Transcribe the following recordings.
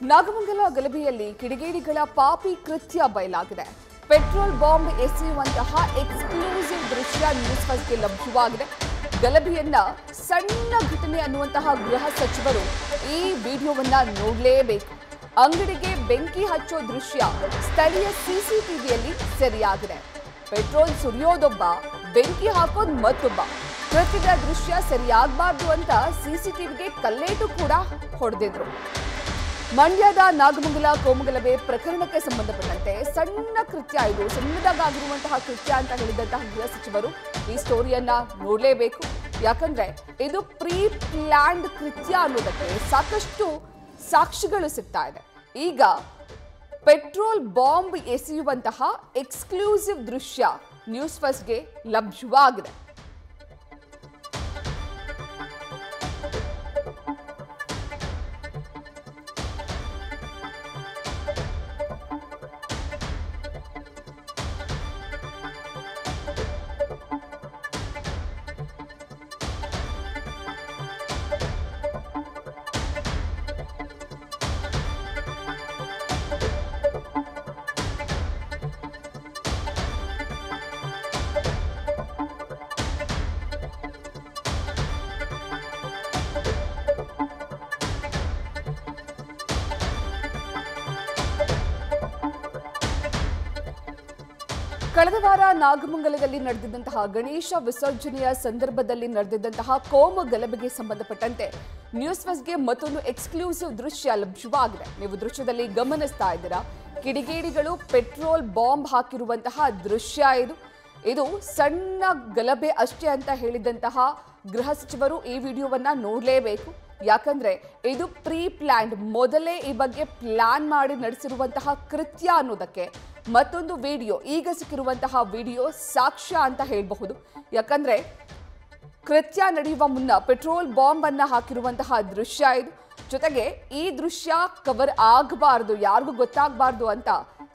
ನಾಗಮಂಗಲ ಗಲಭೆಯಲ್ಲಿ ಕಿಡಿಗೇಡಿಗಳ ಪಾಪಿ ಕೃತ್ಯ ಬಯಲಾಗಿದೆ. ಪೆಟ್ರೋಲ್ ಬಾಂಬ್ ಎಸೆಯುವಂತಹ ಎಕ್ಸ್ಕ್ಲೂಸಿವ್ ದೃಶ್ಯ ನ್ಯೂಸ್ ಫಸ್ಟ್ಗೆ ಲಭ್ಯವಾಗಿದೆ. ಗಲಭೆಯನ್ನ ಸಣ್ಣ ಘಟನೆ ಅನ್ನುವಂತಹ ಗೃಹ ಸಚಿವರು ಈ ವಿಡಿಯೋವನ್ನ ನೋಡಲೇಬೇಕು. ಅಂಗಡಿಗೆ ಬೆಂಕಿ ಹಚ್ಚೋ ದೃಶ್ಯ ಸ್ಥಳೀಯ ಸಿಸಿಟಿವಿಯಲ್ಲಿ ಸೆರೆಯಾಗಿದೆ. ಪೆಟ್ರೋಲ್ ಸುರಿಯೋದೊಬ್ಬ, ಬೆಂಕಿ ಹಾಕೋದು ಮತ್ತೊಬ್ಬ. ಕೃತ್ಯದ ದೃಶ್ಯ ಸರಿಯಾಗಬಾರ್ದು ಅಂತ ಸಿಸಿಟಿವಿಗೆ ಕಲ್ಲೇಟು ಕೂಡ ಹೊಡೆದಿದ್ರು. ಮಂಡ್ಯದ ನಾಗಮಂಗಲ ಕೋಮುಗಲಭೆ ಪ್ರಕರಣಕ್ಕೆ ಸಂಬಂಧಪಟ್ಟಂತೆ ಸಣ್ಣ ಕೃತ್ಯ ಇದು, ಸಣ್ಣದಾಗಿರುವಂತಹ ಕೃತ್ಯ ಅಂತ ಹೇಳಿದಂತಹ ಗೃಹ ಸಚಿವರು ಈ ಸ್ಟೋರಿಯನ್ನ ನೋಡಲೇಬೇಕು. ಯಾಕಂದ್ರೆ ಇದು ಪ್ರೀ ಪ್ಲಾನ್ಡ್ ಕೃತ್ಯ ಅನ್ನೋದಕ್ಕೆ ಸಾಕಷ್ಟು ಸಾಕ್ಷಿಗಳು ಸಿಗ್ತಾ ಇದೆ. ಈಗ ಪೆಟ್ರೋಲ್ ಬಾಂಬ್ ಎಸೆಯುವಂತಹ ಎಕ್ಸ್ಕ್ಲೂಸಿವ್ ದೃಶ್ಯ ನ್ಯೂಸ್ ಫಸ್ಟ್ಗೆ ಲಭ್ಯವಾಗಿದೆ. ಕಳೆದ ವಾರ ನಾಗಮಂಗಲದಲ್ಲಿ ನಡೆದಿದ್ದಂತಹ ಗಣೇಶ ವಿಸರ್ಜನೆಯ ಸಂದರ್ಭದಲ್ಲಿ ನಡೆದಿದ್ದಂತಹ ಕೋಮು ಗಲಭೆಗೆ ಸಂಬಂಧಪಟ್ಟಂತೆ ನ್ಯೂಸ್ ಫಸ್ಟ್ಗೆ ಮತ್ತೊಂದು ಎಕ್ಸ್ಕ್ಲೂಸಿವ್ ದೃಶ್ಯ ಲಭ್ಯವಾಗಿದೆ. ನೀವು ದೃಶ್ಯದಲ್ಲಿ ಗಮನಿಸ್ತಾ ಇದ್ದೀರಾ, ಕಿಡಿಗೇಡಿಗಳು ಪೆಟ್ರೋಲ್ ಬಾಂಬ್ ಹಾಕಿರುವಂತಹ ದೃಶ್ಯ ಇದು ಸಣ್ಣ ಗಲಭೆ ಅಷ್ಟೇ ಅಂತ ಹೇಳಿದಂತಹ ಗೃಹ ಸಚಿವರು ಈ ವಿಡಿಯೋವನ್ನ ನೋಡಲೇಬೇಕು. ಯಾಕಂದ್ರೆ ಇದು ಪ್ರೀ ಪ್ಲಾನ್ಡ್, ಮೊದಲೇ ಈ ಬಗ್ಗೆ ಪ್ಲಾನ್ ಮಾಡಿ ನಡೆಸಿರುವಂತಹ ಕೃತ್ಯ ಅನ್ನೋದಕ್ಕೆ ಮತ್ತೊಂದು ವಿಡಿಯೋ, ಈಗ ಸಿಕ್ಕಿರುವಂತಹ ವಿಡಿಯೋ ಸಾಕ್ಷ್ಯ ಅಂತ ಹೇಳಬಹುದು. ಯಾಕಂದ್ರೆ ಕೃತ್ಯ ನಡೆಯುವ ಮುನ್ನ ಪೆಟ್ರೋಲ್ ಬಾಂಬ್ ಅನ್ನ ಹಾಕಿರುವಂತಹ ದೃಶ್ಯ ಇದು. ಜೊತೆಗೆ ಈ ದೃಶ್ಯ ಕವರ್ ಆಗಬಾರ್ದು, ಯಾರಿಗೂ ಗೊತ್ತಾಗಬಾರ್ದು ಅಂತ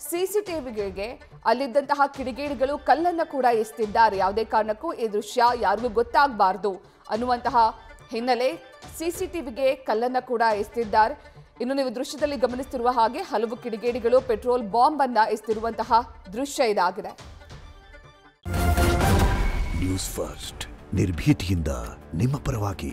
ಸಿಸಿಟಿವಿಗೆ ಅಲ್ಲಿದ್ದಂತಹ ಕಿಡಿಗೇಡಿಗಳು ಕಲ್ಲನ್ನ ಕೂಡ ಎಸೆದಿದ್ದಾರೆ. ಯಾವುದೇ ಕಾರಣಕ್ಕೂ ಈ ದೃಶ್ಯ ಯಾರಿಗೂ ಗೊತ್ತಾಗಬಾರ್ದು ಅನ್ನುವಂತಹ ಹಿನ್ನೆಲೆ ಸಿಸಿಟಿವಿಗೆ ಕಲ್ಲನ್ನ ಕೂಡ ಎಸೆದಿದ್ದಾರೆ. ಇನ್ನು ನೀವು ದೃಶ್ಯದಲ್ಲಿ ಗಮನಿಸುತ್ತಿರುವ ಹಾಗೆ ಹಲವು ಕಿಡಿಗೇಡಿಗಳು ಪೆಟ್ರೋಲ್ ಬಾಂಬ್ ಅನ್ನ ಎಸೆದಿರುವಂತಹ ದೃಶ್ಯ ಇದಾಗಿದೆ. ನ್ಯೂಸ್ ಫಸ್ಟ್ ನಿರ್ಭೀತಿಯಿಂದ ನಿಮ್ಮ ಪರವಾಗಿ.